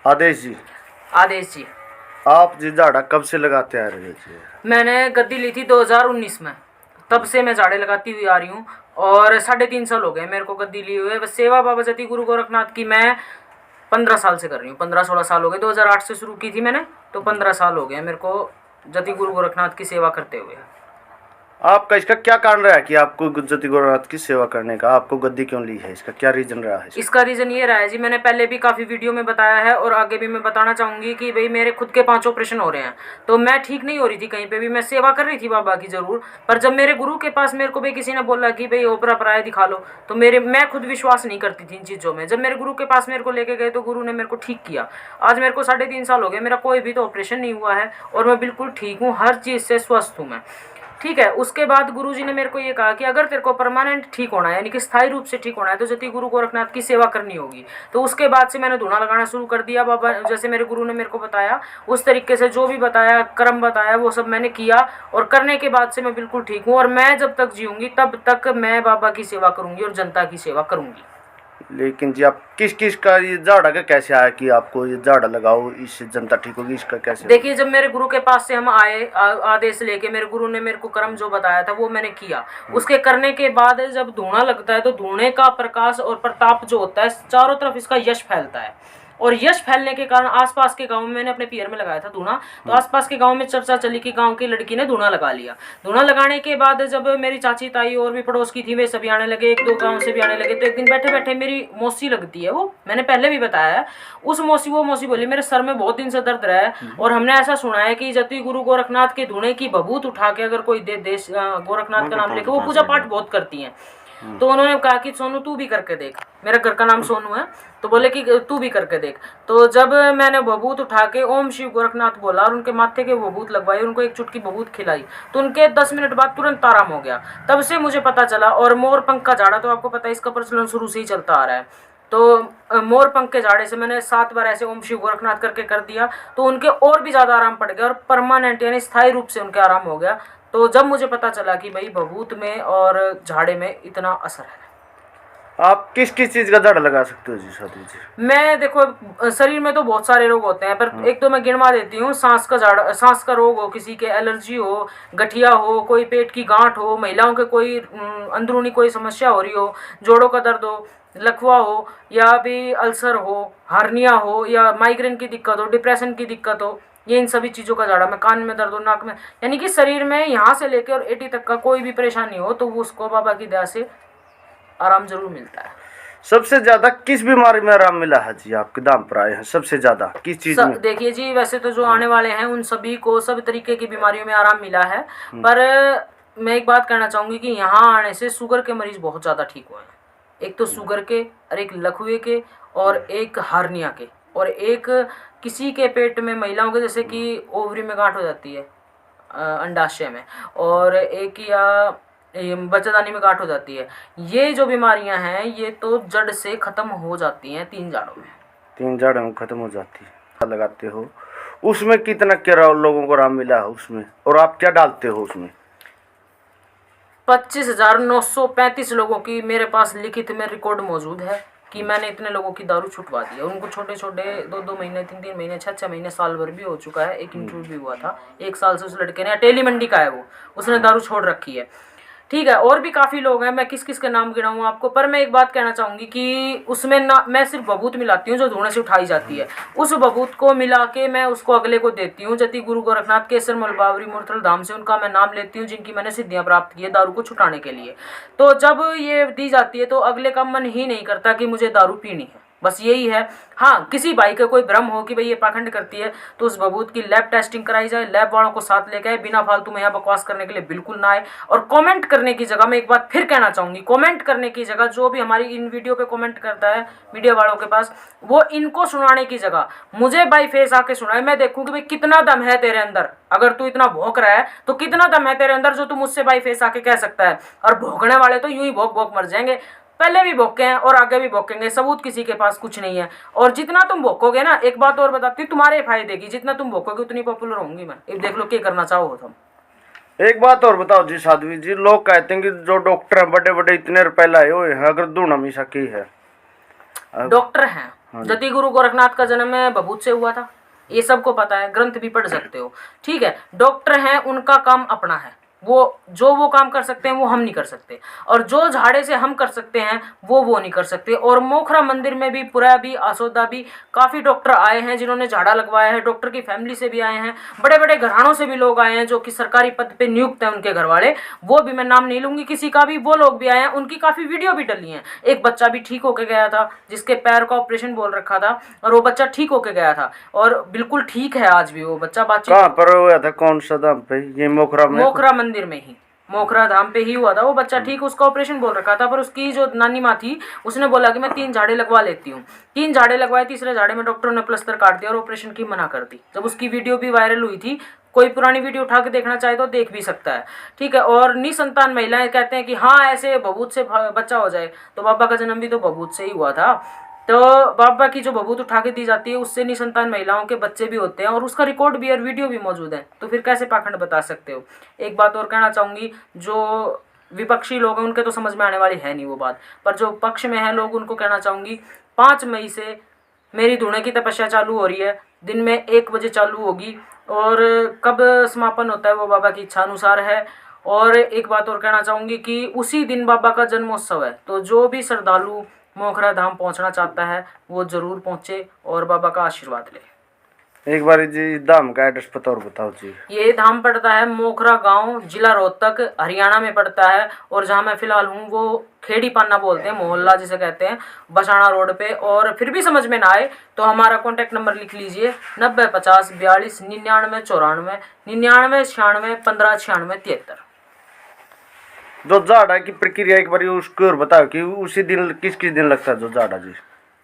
आदेश जी। आदेश जी। आप जी झाड़ा कब से लगाते आ रहे जी? मैंने गद्दी ली थी 2019 में, तब से मैं झाड़े लगाती हुई आ रही हूँ और 3.5 साल हो गए मेरे को गद्दी लिए हुए। बस सेवा बाबा जति गुरु गोरखनाथ की मैं 15 साल से कर रही हूँ, 15-16 साल हो गए। 2008 से शुरू की थी मैंने, तो 15 साल हो गए मेरे को जति गुरु गोरखनाथ की सेवा करते हुए। आपका इसका क्या कारण रहा है कि आपको जति गोरखनाथ की सेवा करने का, आपको गद्दी क्यों ली है? इसका क्या रीजन रहा है? इसका रीज़न ये रहा है जी, मैंने पहले भी काफ़ी वीडियो में बताया है और आगे भी मैं बताना चाहूँगी कि भाई मेरे खुद के 5 ऑपरेशन हो रहे हैं, तो मैं ठीक नहीं हो रही थी कहीं पे भी। मैं सेवा कर रही थी बाबा की ज़रूर, पर जब मेरे गुरु के पास मेरे को भाई किसी ने बोला कि भाई ओपरा पराया दिखा लो, तो मैं खुद विश्वास नहीं करती थी इन चीज़ों में। जब मेरे गुरु के पास मेरे को लेके गए तो गुरु ने मेरे को ठीक किया। आज मेरे को 3.5 साल हो गए, मेरा कोई भी तो ऑपरेशन नहीं हुआ है और मैं बिल्कुल ठीक हूँ, हर चीज़ से स्वस्थ हूँ मैं, ठीक है। उसके बाद गुरुजी ने मेरे को ये कहा कि अगर तेरे को परमानेंट ठीक होना है, यानी कि स्थायी रूप से ठीक होना है, तो जति गुरु गोरखनाथ की सेवा करनी होगी। तो उसके बाद से मैंने धूना लगाना शुरू कर दिया। बाबा जैसे मेरे गुरु ने मेरे को बताया उस तरीके से, जो भी बताया, कर्म बताया, वो सब मैंने किया और करने के बाद से मैं बिल्कुल ठीक हूँ। और मैं जब तक जीऊँगी तब तक मैं बाबा की सेवा करूँगी और जनता की सेवा करूँगी। लेकिन जी आप किस का ये झाड़ा का कैसे आया कि आपको ये झाड़ा लगाओ, इससे जनता ठीक होगी, इसका कैसे? देखिए, जब मेरे गुरु के पास से हम आए आदेश लेके, मेरे गुरु ने मेरे को कर्म जो बताया था वो मैंने किया। उसके करने के बाद जब धुआं लगता है तो धुएं का प्रकाश और प्रताप जो होता है, चारों तरफ इसका यश फैलता है। और यश फैलने के कारण आसपास के गांव में, मैंने अपने पियर में लगाया था धूना, तो आसपास के गांव में चर्चा चली कि गांव की लड़की ने धूना लगा लिया। धूना लगाने के बाद जब मेरी चाची ताई और भी पड़ोस की थी, वे सभी आने लगे, 1-2 गांव से भी आने लगे। तो एक दिन बैठे बैठे मेरी मौसी लगती है, वो मैंने पहले भी बताया है, वो मौसी बोली मेरे सर में बहुत दिन से दर्द रहा है और हमने ऐसा सुना है कि जति गुरु गोरखनाथ के धूने की बबूत उठा के अगर कोई दे देश गोरखनाथ का नाम लेके, वो पूजा पाठ बहुत करती हैं। तो उन्होंने कहा कि सोनू तू भी करके देख, मेरा घर का नाम सोनू है, तो बोले कि तू भी करके देख। तो जब मैंने बबूत उठा के ओम शिव गोरखनाथ बोला और उनके माथे के बबूत लगवाई, उनको एक चुटकी बबूत खिलाई, तो उनके 10 मिनट बाद तुरंत आराम हो गया। तब से मुझे पता चला। और मोर पंख का झाड़ा तो आपको पता है, इसका प्रचलन शुरू से ही चलता आ रहा है। तो मोर पंख के झाड़े से मैंने 7 बार ऐसे ओम शिव गोरखनाथ करके कर दिया, तो उनके और भी ज़्यादा आराम पड़ गया और परमानेंट यानी स्थायी रूप से उनके आराम हो गया। तो जब मुझे पता चला कि भाई बबूत में और झाड़े में इतना असर है। आप किस चीज का झाड़ा लगा सकते हो जी साधु जी? मैं देखो, शरीर में तो बहुत सारे रोग होते हैं, पर एक तो मैं गिनवा देती हूँ। सांस का रोग हो, किसी के एलर्जी हो, गठिया हो, कोई पेट की गांठ हो, महिलाओं के कोई अंदरूनी कोई समस्या हो रही हो, जोड़ों का दर्द हो, लकवा हो, या भी अल्सर हो, हार्निया हो, या माइग्रेन की दिक्कत हो, डिप्रेशन की दिक्कत हो, ये इन सभी चीज़ों का झाड़ा। में कान में दर्द हो, नाक में, यानी कि शरीर में यहाँ से लेकर और 80 तक का कोई भी परेशानी हो, तो वो उसको बाबा की दया से आराम जरूर मिलता है। सबसे ज्यादा किस बीमारी में आराम मिला है जी? आपके दाम पर आए हैं सबसे ज्यादा किस चीज में? देखिए जी, वैसे तो जो आने वाले हैं उन सभी को सब तरीके की बीमारियों में आराम मिला है, पर मैं एक बात कहना चाहूँगी कि यहाँ आने से शुगर के मरीज बहुत ज़्यादा ठीक हुए हैं। एक तो शुगर के, और एक लकवे के, और एक हार्निया के, और एक किसी के पेट में, महिलाओं के जैसे कि ओवरी में गांठ हो जाती है, अंडाशय में, और एक या बच्चेदानी में गांठ हो जाती है। ये जो बीमारियां हैं ये तो जड़ से खत्म हो जाती हैं 3 जाड़ों में। 3 जाड़ों में खत्म हो जाती है। लगाते हो उसमें कितना क्या लोगों को आराम मिला है उसमें, और आप क्या डालते हो उसमें? 25,935 लोगों की मेरे पास लिखित में रिकॉर्ड मौजूद है कि मैंने इतने लोगों की दारू छुटवा दी है। उनको छोटे छोटे 2-2 महीने, 3-3 महीने, 6-6 महीने, साल भर भी हो चुका है। एक इंटरव्यू भी हुआ था, 1 साल से उस लड़के ने, टेली मंडी का है वो, उसने दारू छोड़ रखी है, ठीक है। और भी काफ़ी लोग हैं, मैं किस किस के नाम गिनाऊँ आपको, पर मैं एक बात कहना चाहूँगी कि उसमें ना मैं सिर्फ बबूत मिलाती हूँ जो धुएं से उठाई जाती है। उस बबूत को मिला के मैं उसको अगले को देती हूँ। जति गुरु गोरखनाथ केसर मलबावरी मूर्थल धाम से उनका मैं नाम लेती हूँ, जिनकी मैंने सिद्धियाँ प्राप्त की है दारू को छुटाने के लिए। तो जब ये दी जाती है तो अगले का मन ही नहीं करता कि मुझे दारू पीनी है, बस यही है। हाँ, किसी भाई का कोई भ्रम हो कि भाई ये पाखंड करती है, तो उस बबूत की लैब टेस्टिंग कराई जाए, लैब वालों को साथ लेके आए, बिना फालतू में यहाँ बकवास करने के लिए बिल्कुल ना आए। और कमेंट करने की जगह, मैं एक बात फिर कहना चाहूँगी, कमेंट करने की जगह जो भी हमारी इन वीडियो पे कमेंट करता है मीडिया वालों के पास, वो इनको सुनाने की जगह मुझे बाई फेस आके सुनाए। मैं देखूँ कि भाई कितना दम है तेरे अंदर। अगर तू इतना भौंक रहा है तो कितना दम है तेरे अंदर जो तू मुझसे बाई फेस आके कह सकता है। और भौंकने वाले तो यूं ही भौंक भौंक मर जाएंगे, पहले भी भौंके हैं और आगे भी भौंकेंगे, सबूत किसी के पास कुछ नहीं है। और जितना तुम भौंकोगे ना, एक बात और बताती हूँ, तुम्हारे फायदे की, जितना तुम भौंकोगे उतनी पॉपुलर होंगी मैं। अब देख लो क्या करना चाहो तुम। एक बात और बताओ जी साध्वी जी, लोग कहते हैं कि जो डॉक्टर हैं बड़े बड़े इतने रुपए लाए हुए हैं, अगर दून हमेशा की है डॉक्टर हैं जति गुरु गोरखनाथ का जन्म है भभूत से हुआ था, ये सबको पता है, ग्रंथ भी पढ़ सकते हो। ठीक है, डॉक्टर हैं, उनका काम अपना है, वो काम कर सकते हैं वो हम नहीं कर सकते, और जो झाड़े से हम कर सकते हैं वो नहीं कर सकते। और मोखरा मंदिर में भी, पुरा भी, आसोदा भी काफ़ी डॉक्टर आए हैं जिन्होंने झाड़ा लगवाया है। डॉक्टर की फैमिली से भी आए हैं, बड़े बड़े घरानों से भी लोग आए हैं जो कि सरकारी पद पे नियुक्त हैं, उनके घर वाले, वो भी मैं नाम नहीं लूँगी किसी का भी, वो लोग भी आए हैं, उनकी काफ़ी वीडियो भी डली हैं। एक बच्चा भी ठीक होके गया था जिसके पैर का ऑपरेशन बोल रखा था, और वो बच्चा ठीक होके गया था और बिल्कुल ठीक है आज भी वो बच्चा। बातचीत कहाँ पर हुआ था, कौन सा धाम पे? ये मोखरा में? मोखरा मंदिर में ही, मोखरा धाम पे ही हुआ था। वो बच्चा ठीक, उसका ऑपरेशन बोल रखा था, पर उसकी जो नानी माँ थी उसने बोला कि मैं 3 झाड़े लगवा लेती हूँ। 3 झाड़े लगवाए, तीसरे झाड़े में डॉक्टरों ने प्लास्टर काट दिया और ऑपरेशन की मना कर दी। जब उसकी वीडियो भी वायरल हुई थी, कोई पुरानी वीडियो उठा के देखना चाहे तो देख भी सकता है। ठीक है, और निसंतान महिलाएं कहते हैं कि हाँ ऐसे भभूत से बच्चा हो जाए, तो बाबा का जन्म भी तो भभूत से ही हुआ था। तो बाबा की जो भभूत उठा के दी जाती है उससे निसंतान महिलाओं के बच्चे भी होते हैं, और उसका रिकॉर्ड भी और वीडियो भी मौजूद है, तो फिर कैसे पाखंड बता सकते हो। एक बात और कहना चाहूँगी, जो विपक्षी लोग हैं उनके तो समझ में आने वाली है नहीं वो बात, पर जो पक्ष में है लोग उनको कहना चाहूँगी, 5 मई से मेरी धुने की तपस्या चालू हो रही है, दिन में 1 बजे चालू होगी, और कब समापन होता है वो बाबा की इच्छा अनुसार है। और एक बात और कहना चाहूँगी कि उसी दिन बाबा का जन्मोत्सव है, तो जो भी श्रद्धालु मोखरा धाम पहुंचना चाहता है वो जरूर पहुंचे और बाबा का आशीर्वाद ले। एक बार जी धाम का एड्रेस पता और बताओ जी। ये धाम पड़ता है मोखरा गांव, जिला रोहतक, हरियाणा में पड़ता है, और जहां मैं फिलहाल हूँ वो खेड़ी पान्ना बोलते हैं, मोहल्ला जिसे कहते हैं, बसाना रोड पे। और फिर भी समझ में ना आए तो हमारा कॉन्टैक्ट नंबर लिख लीजिए, 90 50 42 99 94 99 96 15 96 73। जो झाड़ा की प्रक्रिया एक बार उसको और बताओ कि उसी दिन किस दिन लगता है जो झाड़ा जी?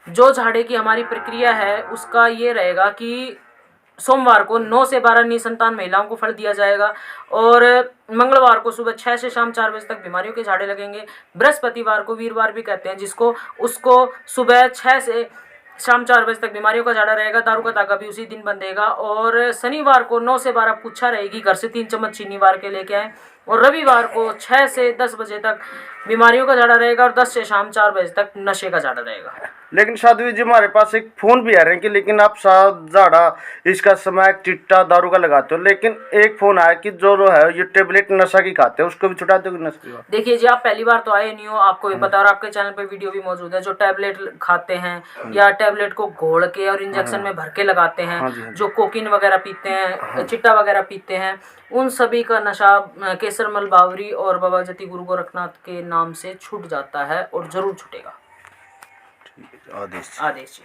जो झाड़े की हमारी प्रक्रिया है उसका ये रहेगा कि सोमवार को 9 से 12 निसंतान महिलाओं को फल दिया जाएगा, और मंगलवार को सुबह 6 से शाम 4 बजे तक बीमारियों के झाड़े लगेंगे। बृहस्पतिवार को, वीरवार भी कहते हैं जिसको, उसको सुबह 6 से शाम 4 बजे तक बीमारियों का झाड़ा रहेगा, दारू का ताका भी उसी दिन बंधेगा। और शनिवार को 9 से 12 पुच्छा रहेगी, घर से 3 चम्मच चीनी वार के लेके आए। और रविवार को 6 से 10 बजे तक बीमारियों का झाड़ा रहेगा, और 10 से शाम 4 बजे तक नशे का झाड़ा रहेगा। लेकिन साधु जी हमारे पास एक फोन भी आ रहे हैं कि लेकिन आप झाड़ा इसका समय चिट्टा दारू का लगाते हो, लेकिन एक फोन आया कि जो है ये टेबलेट नशा की खाते हैं उसको भी छुटा दोगे नशा की? देखिए जी, आप पहली बार तो आए नहीं हो, आपको भी पता, और आपके चैनल पे वीडियो भी मौजूद है। जो टैबलेट खाते हैं या टैबलेट को घोल के और इंजेक्शन में भर के लगाते हैं, जो कोकीन वगैरह पीते हैं, चिट्टा वगैरह पीते हैं, उन सभी का नशा केसरमल बावरी और बाबा जति गुरु गोरखनाथ के नाम से छूट जाता है, और जरूर छूटेगा। आदेश। आदेश।